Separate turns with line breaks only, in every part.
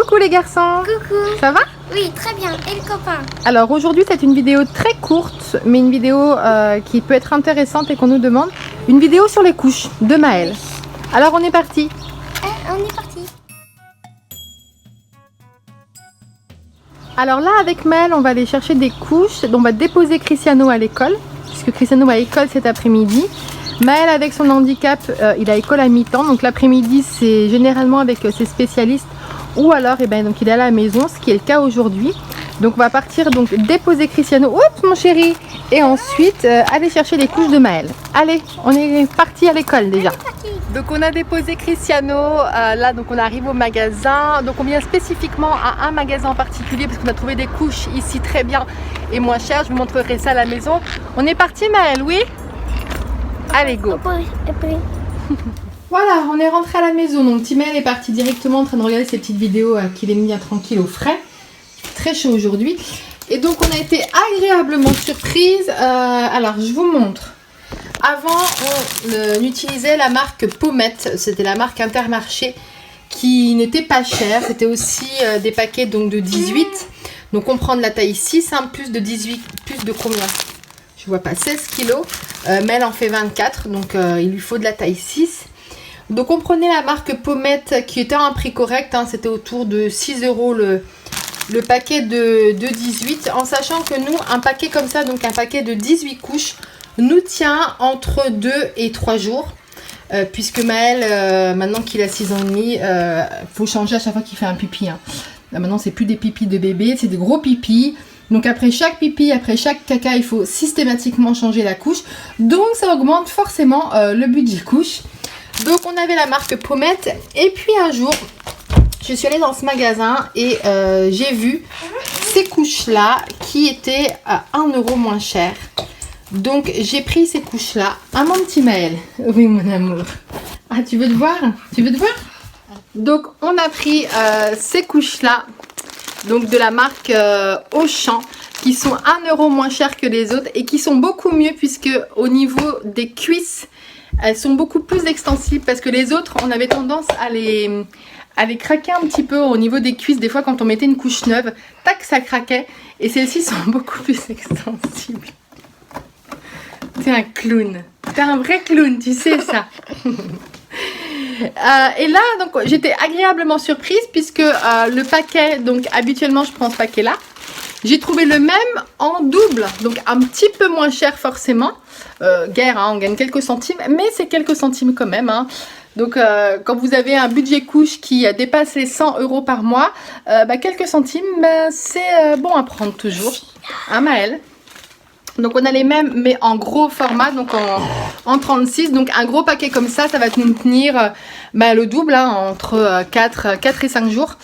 Coucou les garçons.
Coucou.
Ça va?
Oui, très bien. Et le copain?
Alors aujourd'hui c'est une vidéo très courte, mais une vidéo qui peut être intéressante et qu'on nous demande. Une vidéo sur les couches de Maëlle. Alors on est parti.
On est parti.
Alors là avec Maëlle on va aller chercher des couches. On va déposer Cristiano à l'école, puisque Cristiano a école cet après-midi. Maëlle avec son handicap, il a école à mi-temps, donc l'après-midi c'est généralement avec ses spécialistes ou alors donc il est à la maison, ce qui est le cas aujourd'hui. Donc on va partir donc déposer Cristiano, oups mon chéri, et ensuite aller chercher les couches de Maëlle. Allez, on est parti à l'école déjà. Donc on a déposé Cristiano, là donc on arrive au magasin, donc on vient spécifiquement à un magasin en particulier parce qu'on a trouvé des couches ici très bien et moins chères. Je vous montrerai ça à la maison. On est parti Maëlle, oui? Allez go. Voilà, on est rentré à la maison, donc Timel est parti directement en train de regarder ses petites vidéos qu'il est mis à tranquille au frais. Très chaud aujourd'hui. Et donc on a été agréablement surprise. Alors je vous montre. Avant on utilisait la marque Pommette, c'était la marque Intermarché qui n'était pas chère. C'était aussi des paquets donc de 18. Donc on prend de la taille 6, hein, plus de 18, plus de combien? Je vois pas, 16 kilos. Mais elle en fait 24, donc il lui faut de la taille 6. Donc on prenait la marque Pommette qui était à un prix correct, hein, c'était autour de 6 € le paquet de 18, en sachant que nous, un paquet comme ça, donc un paquet de 18 couches, nous tient entre 2 et 3 jours. Puisque Maëlle, maintenant qu'il a 6 ans et demi, faut changer à chaque fois qu'il fait un pipi. Hein. Là, maintenant, c'est plus des pipis de bébé, c'est des gros pipis. Donc après chaque pipi, après chaque caca, il faut systématiquement changer la couche. Donc ça augmente forcément le budget couche. Donc on avait la marque Pommette. Et puis un jour, je suis allée dans ce magasin et j'ai vu ces couches-là qui étaient à 1 € moins cher. Donc j'ai pris ces couches-là à mon petit Maëlle. Oui mon amour. Ah tu veux te voir? Tu veux te voir? Donc on a pris ces couches-là. Donc de la marque Auchan, qui sont 1 € moins chères que les autres et qui sont beaucoup mieux puisque au niveau des cuisses, elles sont beaucoup plus extensibles parce que les autres, on avait tendance à les craquer un petit peu au niveau des cuisses. Des fois quand on mettait une couche neuve, tac, ça craquait, et celles-ci sont beaucoup plus extensibles. T'es un clown, t'es un vrai clown, tu sais ça. Et là donc j'étais agréablement surprise puisque le paquet, donc habituellement je prends ce paquet là, j'ai trouvé le même en double, donc un petit peu moins cher forcément. Guère, hein, on gagne quelques centimes, mais c'est quelques centimes quand même, hein. Donc quand vous avez un budget couche qui dépasse les 100 € par mois, quelques centimes, c'est bon à prendre toujours, hein Maëlle? Donc on a les mêmes mais en gros format, donc en 36. Donc un gros paquet comme ça va nous tenir le double, hein, entre 4 et 5 jours.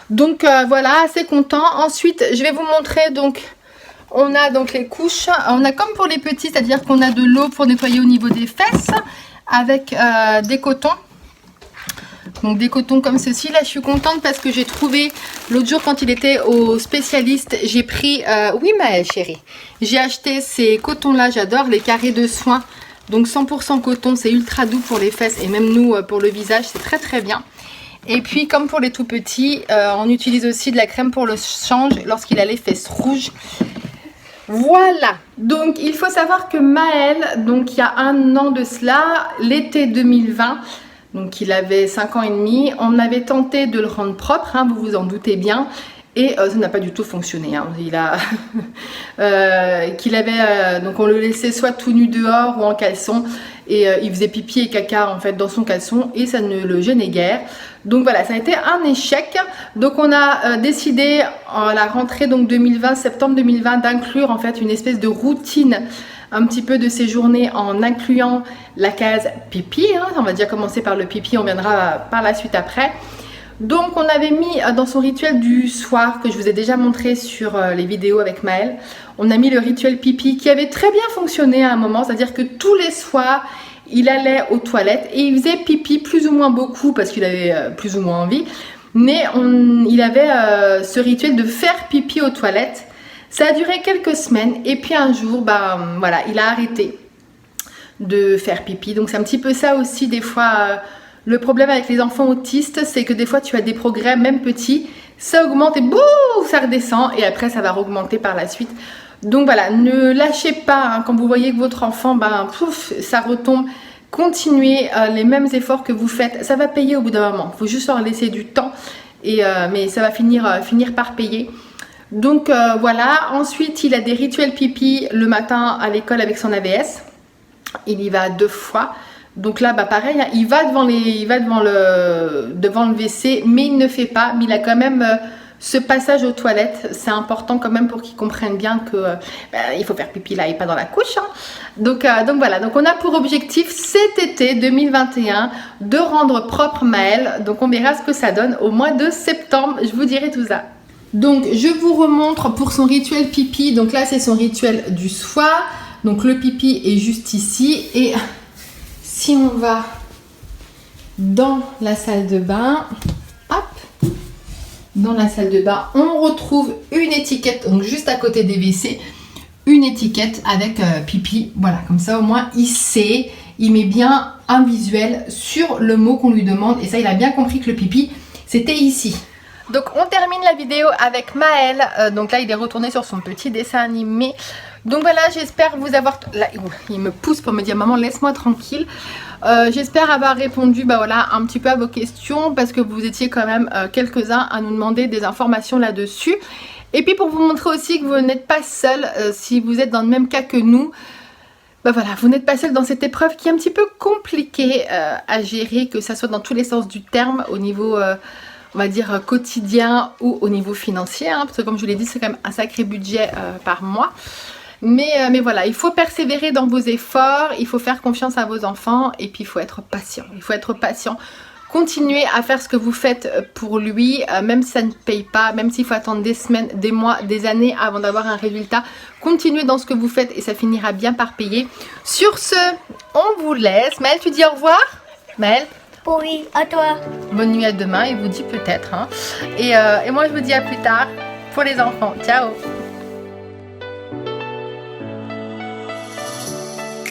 Donc voilà, assez content. Ensuite je vais vous montrer, donc on a donc les couches. On a comme pour les petits, c'est-à-dire qu'on a de l'eau pour nettoyer au niveau des fesses avec des cotons. Donc des cotons comme ceci. Là je suis contente parce que j'ai trouvé l'autre jour quand il était au spécialiste, j'ai pris oui Maëlle chérie, j'ai acheté ces cotons là, j'adore les carrés de soins, donc 100% coton, c'est ultra doux pour les fesses et même nous pour le visage, c'est très très bien. Et puis comme pour les tout petits, on utilise aussi de la crème pour le change lorsqu'il a les fesses rouges. Voilà, donc il faut savoir que Maëlle, donc il y a 1 an de cela, l'été 2020, donc il avait 5 ans et demi, on avait tenté de le rendre propre, hein, vous vous en doutez bien, et ça n'a pas du tout fonctionné. Hein. Il a donc on le laissait soit tout nu dehors ou en caleçon, et il faisait pipi et caca en fait dans son caleçon et ça ne le gênait guère. Donc voilà, ça a été un échec. Donc on a décidé à la rentrée donc 2020, septembre 2020, d'inclure en fait une espèce de routine un petit peu de ces journées en incluant la case pipi, hein. On va déjà commencer par le pipi, on viendra par la suite après. Donc on avait mis dans son rituel du soir, que je vous ai déjà montré sur les vidéos avec Maëlle, on a mis le rituel pipi qui avait très bien fonctionné à un moment, c'est-à-dire que tous les soirs il allait aux toilettes et il faisait pipi plus ou moins beaucoup parce qu'il avait plus ou moins envie, mais il avait ce rituel de faire pipi aux toilettes. Ça a duré quelques semaines et puis un jour, voilà, il a arrêté de faire pipi. Donc c'est un petit peu ça aussi des fois Le problème avec les enfants autistes, c'est que des fois tu as des progrès, même petits, ça augmente et bouh, ça redescend et après ça va augmenter par la suite. Donc voilà, ne lâchez pas hein, quand vous voyez que votre enfant, pouf, ça retombe. Continuez les mêmes efforts que vous faites, ça va payer au bout d'un moment. Il faut juste leur laisser du temps, mais ça va finir par payer. Donc voilà, ensuite il a des rituels pipi le matin à l'école avec son AVS. Il y va 2 fois. Donc là, pareil, hein, il va devant le WC, mais il ne fait pas. Mais il a quand même ce passage aux toilettes. C'est important quand même pour qu'il comprenne bien que il faut faire pipi là et pas dans la couche. Hein. Donc voilà. Donc on a pour objectif cet été 2021 de rendre propre Maël. Donc on verra ce que ça donne au mois de septembre. Je vous dirai tout ça. Donc je vous remontre pour son rituel pipi. Donc là, c'est son rituel du soir. Donc le pipi est juste ici et si on va dans la salle de bain, hop, dans la salle de bain, on retrouve une étiquette, donc juste à côté des WC, une étiquette avec pipi. Voilà, comme ça au moins il sait, il met bien un visuel sur le mot qu'on lui demande et ça il a bien compris que le pipi c'était ici. Donc on termine la vidéo avec Maël, donc là il est retourné sur son petit dessin animé. Donc voilà, j'espère vous avoir... Là, il me pousse pour me dire maman laisse-moi tranquille. J'espère avoir répondu voilà, un petit peu à vos questions parce que vous étiez quand même quelques-uns à nous demander des informations là-dessus. Et puis pour vous montrer aussi que vous n'êtes pas seul si vous êtes dans le même cas que nous. Voilà, vous n'êtes pas seul dans cette épreuve qui est un petit peu compliquée à gérer, que ça soit dans tous les sens du terme, au niveau... on va dire quotidien ou au niveau financier, hein, parce que comme je vous l'ai dit, c'est quand même un sacré budget par mois. Mais voilà, il faut persévérer dans vos efforts, il faut faire confiance à vos enfants et puis il faut être patient. Il faut être patient. Continuez à faire ce que vous faites pour lui, même si ça ne paye pas, même s'il faut attendre des semaines, des mois, des années avant d'avoir un résultat. Continuez dans ce que vous faites et ça finira bien par payer. Sur ce, on vous laisse. Maël, tu dis au revoir? Maël?
Oui, à toi.
Bonne nuit à demain, il vous dit peut-être. Hein. Et moi je vous dis à plus tard pour les enfants. Ciao!